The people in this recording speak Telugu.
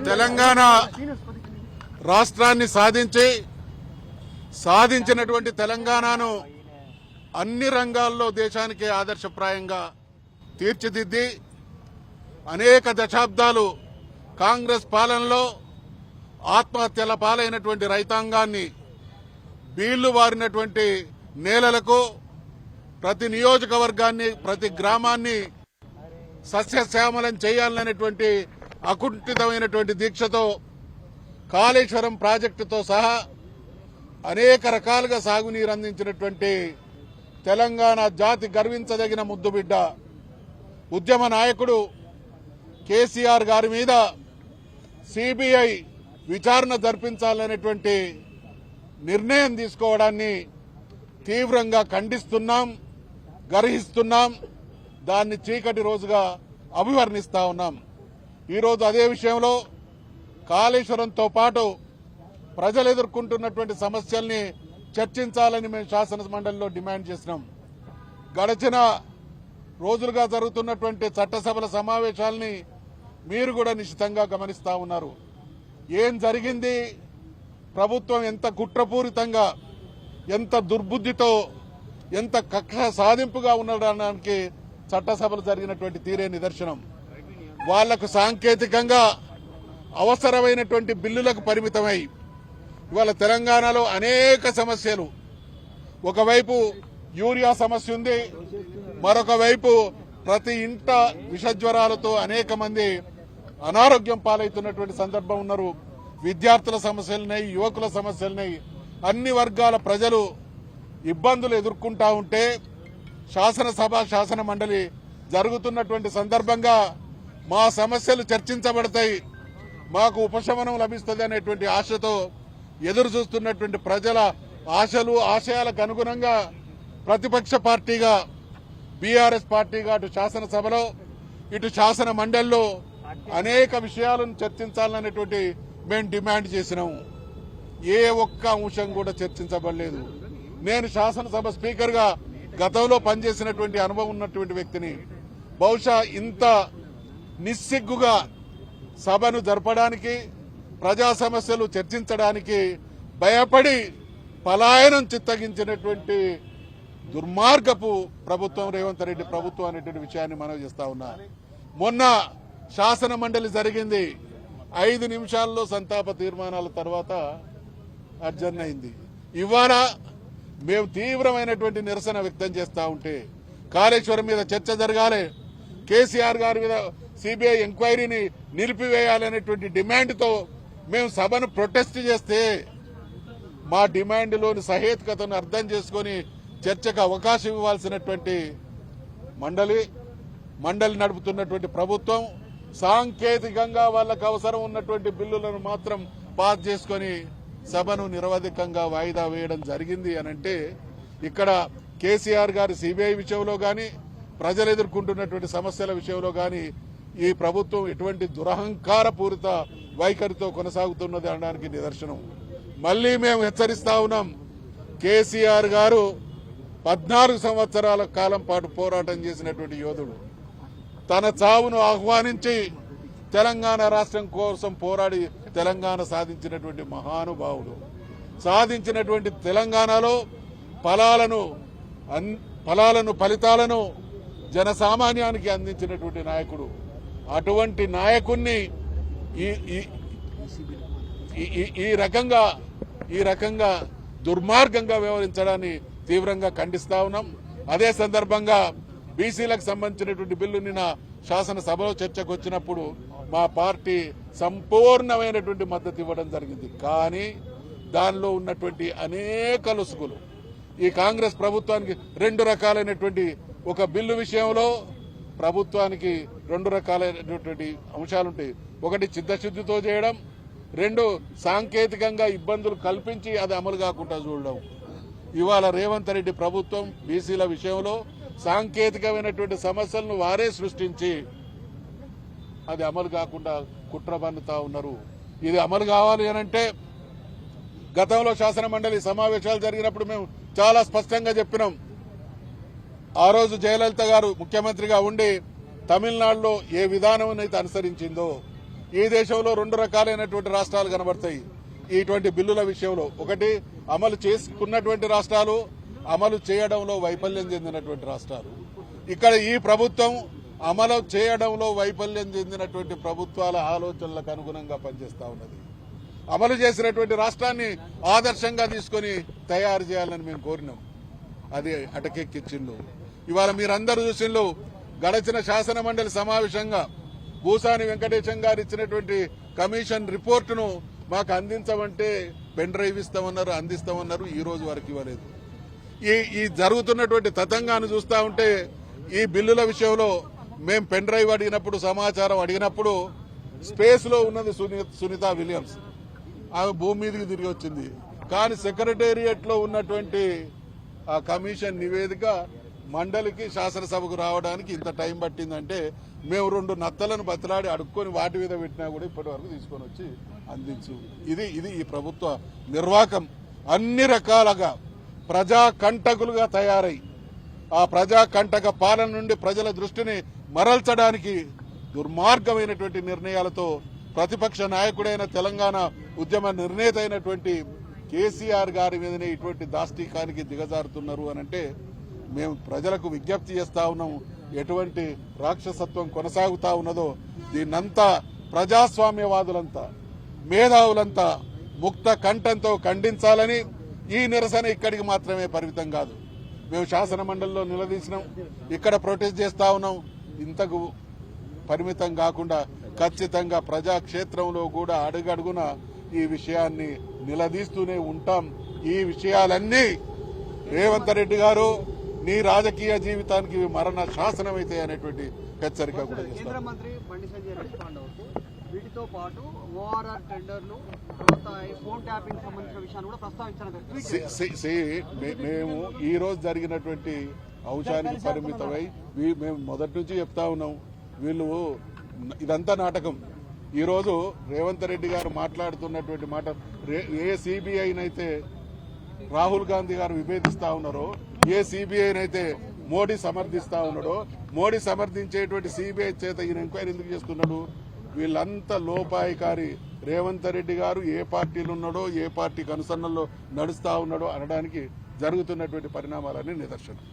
తెలంగాణ రాష్ట్రాన్ని సాధించినటువంటి తెలంగాణను అన్ని రంగాల్లో దేశానికే ఆదర్శప్రాయంగా తీర్చిదిద్ది అనేక దశాబ్దాలు కాంగ్రెస్ పాలనలో ఆత్మహత్యల పాలైనటువంటి రైతాంగాన్ని బీళ్లు వారినటువంటి నేలలకు ప్రతి నియోజకవర్గాన్ని ప్రతి గ్రామాన్ని సస్యశ్యామలం చేయాలనేటువంటి అకుంఠితమైనటువంటి దీక్షతో కాళేశ్వరం ప్రాజెక్టుతో సహా అనేక రకాలుగా సాగునీరు అందించినటువంటి తెలంగాణ జాతి గర్వించదగిన ముద్దుబిడ్డ ఉద్యమ నాయకుడు కేసీఆర్ గారి మీద సిబిఐ విచారణ జరిపించాలనేటువంటి నిర్ణయం తీసుకోవడాన్ని తీవ్రంగా ఖండిస్తున్నాం, గర్హిస్తున్నాం. దాన్ని చీకటి రోజుగా అభివర్ణిస్తా ఉన్నాం. ఈరోజు అదే విషయంలో కాళేశ్వరంతో పాటు ప్రజలు ఎదుర్కొంటున్నటువంటి సమస్యల్ని చర్చించాలని మేము శాసనమండలిలో డిమాండ్ చేసినాం. గడిచిన రోజులుగా జరుగుతున్నటువంటి చట్టసభల సమావేశాలని మీరు కూడా నిశితంగా గమనిస్తా ఉన్నారు. ఏం జరిగింది, ప్రభుత్వం ఎంత కుట్రపూరితంగా, ఎంత దుర్బుద్ధితో, ఎంత కక్ష సాధింపుగా ఉండడానికి చట్టసభలు జరిగినటువంటి తీరే నిదర్శనం. వాళ్లకు సాంకేతికంగా అవసరమైనటువంటి బిల్లులకు పరిమితమై ఇవాళ తెలంగాణలో అనేక సమస్యలు, ఒకవైపు యూరియా సమస్య ఉంది, మరొక వైపు ప్రతి ఇంట విషజ్వరాలతో అనేక మంది అనారోగ్యం పాలవుతున్నటువంటి సందర్భం ఉన్నారు. విద్యార్థుల సమస్యలున్నాయి, యువకుల సమస్యలున్నాయి. అన్ని వర్గాల ప్రజలు ఇబ్బందులు ఎదుర్కొంటా ఉంటే శాసనసభ శాసన మండలి జరుగుతున్నటువంటి సందర్భంగా మా సమస్యలు చర్చించబడతాయి, మాకు ఉపశమనం లభిస్తుంది అనేటువంటి ఆశతో ఎదురు చూస్తున్నటువంటి ప్రజల ఆశలు ఆశయాలకు అనుగుణంగా ప్రతిపక్ష పార్టీగా బీఆర్ఎస్ పార్టీగా అటు శాసనసభలో ఇటు శాసన మండలిలో అనేక విషయాలను చర్చించాలనేటువంటి మేము డిమాండ్ చేసినాము. ఏ ఒక్క అంశం కూడా చర్చించబడలేదు. నేను శాసనసభ స్పీకర్ గా గతంలో పనిచేసినటువంటి అనుభవం ఉన్నటువంటి వ్యక్తిని. బహుశా ఇంత నిస్సిగ్గుగా సభను జరపడానికి, ప్రజా సమస్యలు చర్చించడానికి భయపడి పలాయనం చిత్తగించినటువంటి దుర్మార్గపు ప్రభుత్వం రేవంత్ రెడ్డి ప్రభుత్వం అనేటువంటి విషయాన్ని మనవి చేస్తా ఉన్నా. మొన్న శాసన మండలి జరిగింది, 5 నిమిషాల్లో సంతాప తీర్మానాల తర్వాత అడ్జర్న్ అయింది. ఇవాళ మేము తీవ్రమైనటువంటి నిరసన వ్యక్తం చేస్తా ఉంటే కాళేశ్వరం మీద చర్చ జరగాలి, కేసీఆర్ గారి మీద సిబిఐ ఎంక్వైరీని నిలిపివేయాలనేటువంటి డిమాండ్తో మేము సభను ప్రొటెస్ట్ చేస్తే మా డిమాండ్లోని సహేతుకతను అర్థం చేసుకుని చర్చకు అవకాశం ఇవ్వాల్సినటువంటి మండలి నడుపుతున్నటువంటి ప్రభుత్వం సాంకేతికంగా వాళ్ళకు అవసరం ఉన్నటువంటి బిల్లులను మాత్రం పాస్ చేసుకుని సభను నిరవధికంగా వాయిదా వేయడం జరిగింది అనంటే ఇక్కడ కేసీఆర్ గారి సిబిఐ విషయంలో గాని, ప్రజలు ఎదుర్కొంటున్నటువంటి సమస్యల విషయంలో గాని ఈ ప్రభుత్వం ఎటువంటి దురహంకార పూరిత వైఖరితో కొనసాగుతున్నది అనడానికి నిదర్శనం. మళ్లీ మేము హెచ్చరిస్తా ఉన్నాం, కేసీఆర్ గారు 14 సంవత్సరాల కాలం పాటు పోరాటం చేసినటువంటి యోధుడు. తన చావును ఆహ్వానించి తెలంగాణ రాష్ట్రం కోసం పోరాడి తెలంగాణ సాధించినటువంటి మహానుభావుడు. సాధించినటువంటి తెలంగాణలో ఫలితాలను జనసామాన్యానికి అందించినటువంటి నాయకుడు. అటువంటి నాయకుణ్ణి ఈ రకంగా దుర్మార్గంగా వ్యవహరించడాన్ని తీవ్రంగా ఖండిస్తా ఉన్నాం. అదే సందర్భంగా బీసీలకు సంబంధించినటువంటి బిల్లు నిన్న శాసనసభలో చర్చకు వచ్చినప్పుడు మా పార్టీ సంపూర్ణమైనటువంటి మద్దతు ఇవ్వడం జరిగింది. కానీ దానిలో ఉన్నటువంటి అనేక లొసుగులు ఈ కాంగ్రెస్ ప్రభుత్వానికి 2 రకాలైనటువంటి, ఒక బిల్లు విషయంలో ప్రభుత్వానికి 2 రకాలైనటువంటి అంశాలుంటాయి. ఒకటి చిత్తశుద్ధితో చేయడం, 2 సాంకేతికంగా ఇబ్బందులు కల్పించి అది అమలు కాకుండా చూడడం. ఇవాళ రేవంత్ రెడ్డి ప్రభుత్వం బీసీల విషయంలో సాంకేతికమైనటువంటి సమస్యలను వారే సృష్టించి అది అమలు కాకుండా కుట్ర పన్నుతా ఉన్నారు. ఇది అమలు కావాలి అనంటే గతంలో శాసన మండలి సమావేశాలు జరిగినప్పుడు మేము చాలా స్పష్టంగా చెప్పినాం. ఆ రోజు జయలలిత గారు ముఖ్యమంత్రిగా ఉండి తమిళనాడులో ఏ విధానం అయితే అనుసరించిందో ఈ దేశంలో 2 రకాలైనటువంటి రాష్ట్రాలు కనబడతాయి ఇటువంటి బిల్లుల విషయంలో. ఒకటి అమలు చేసుకున్నటువంటి రాష్ట్రాలు, అమలు చేయడంలో వైఫల్యం చెందినటువంటి రాష్ట్రాలు. ఇక్కడ ఈ ప్రభుత్వం అమలు చేయడంలో వైఫల్యం చెందినటువంటి ప్రభుత్వాల ఆలోచనలకు అనుగుణంగా పనిచేస్తా ఉన్నది. అమలు చేసినటువంటి రాష్ట్రాన్ని ఆదర్శంగా తీసుకొని తయారు చేయాలని మేము కోరినాం. అది అటకెక్కించిండు. ఇవాళ మీరందరూ చూసిండ్రు, గడచిన శాసన మండలి సమావేశంగా భూసాని వెంకటేశం గారు ఇచ్చినటువంటి కమిషన్ రిపోర్టును మాకు అందించమంటే పెన్ డ్రైవ్ ఇస్తామన్నారు, అందిస్తామన్నారు. ఈ రోజు వరకు ఇవ్వలేదు. ఈ జరుగుతున్నటువంటి తతంగాన్ని చూస్తా ఉంటే ఈ బిల్లుల విషయంలో మేము పెన్ డ్రైవ్ అడిగినప్పుడు, సమాచారం అడిగినప్పుడు స్పేస్ లో ఉన్నది సునీత విలియమ్స్, ఆమె భూమి మీదకి తిరిగి వచ్చింది. కానీ సెక్రటేరియట్ లో ఉన్నటువంటి ఆ కమిషన్ నివేదిక మండలికి శాసనసభకు రావడానికి ఇంత టైం పట్టిందంటే మేము 2 నత్తలను బతలాడి అడుక్కొని వాటి మీద పెట్టినా కూడా ఇప్పటి వరకు తీసుకొని వచ్చి అందించు. ఇది ఈ ప్రభుత్వ నిర్వాహకం అన్ని రకాలుగా ప్రజా కంటకులుగా తయారై ఆ ప్రజా కంటక పాలన నుండి ప్రజల దృష్టిని మరల్చడానికి దుర్మార్గమైనటువంటి నిర్ణయాలతో ప్రతిపక్ష నాయకుడైన తెలంగాణ ఉద్యమ నిర్ణేత అయినటువంటి కేసీఆర్ గారి మీదనే ఇటువంటి దాష్టీకానికి దిగజారుతున్నారు అనంటే మేము ప్రజలకు విజ్ఞప్తి చేస్తా ఉన్నాం. ఎటువంటి రాక్షసత్వం కొనసాగుతా ఉన్నదో దీన్నంతా ప్రజాస్వామ్యవాదులంతా, మేధావులంతా ముక్త కంఠంతో ఖండించాలని. ఈ నిరసన ఇక్కడికి మాత్రమే పరిమితం కాదు. మేము శాసన మండలిలో నిలదీసినాం, ఇక్కడ ప్రొటెస్ట్ చేస్తా ఉన్నాం. ఇంతకు పరిమితం కాకుండా ఖచ్చితంగా ప్రజాక్షేత్రంలో కూడా అడుగడుగున ఈ విషయాన్ని నిలదీస్తూనే ఉంటాం. ఈ విషయాలన్నీ రేవంత్ రెడ్డి గారు నీ రాజకీయ జీవితానికి మరణ శాసనమైతే అనేటువంటి హెచ్చరిక కూడా చేస్తారు. కేంద్ర మంత్రి బండి సంజయ్ రెడ్డి పాండవకు వీటితో పాటు ఓఆర్ఆర్ టెండర్లు, ఫోన్ ట్యాపింగ్ సంబంధించిన విషయాన్ని కూడా ప్రస్తావించారు. మేము ఈ రోజు జరిగినటువంటి అంశానికి పరిమితమై మేము మొదటి నుంచి చెప్తా ఉన్నాం, వీళ్ళు ఇదంతా నాటకం. ఈ రోజు రేవంత్ రెడ్డి గారు మాట్లాడుతున్నటువంటి మాట, ఏ సిబిఐనైతే రాహుల్ గాంధీ గారు విభేదిస్తా ఉన్నారో, ఏ సిబిఐనైతే మోడీ సమర్థిస్తా ఉన్నాడో, మోడీ సమర్థించేటువంటి సిబిఐ చేత ఈయన ఎంక్వైరీ ఎందుకు చేస్తున్నాడు? వీళ్ళంతా లోపాయికారి. రేవంత్ రెడ్డి గారు ఏ పార్టీలు ఉన్నాడో, ఏ పార్టీకి అనుసరణలో నడుస్తా ఉన్నాడో అనడానికి జరుగుతున్నటువంటి పరిణామాలన్నీ నిదర్శనం.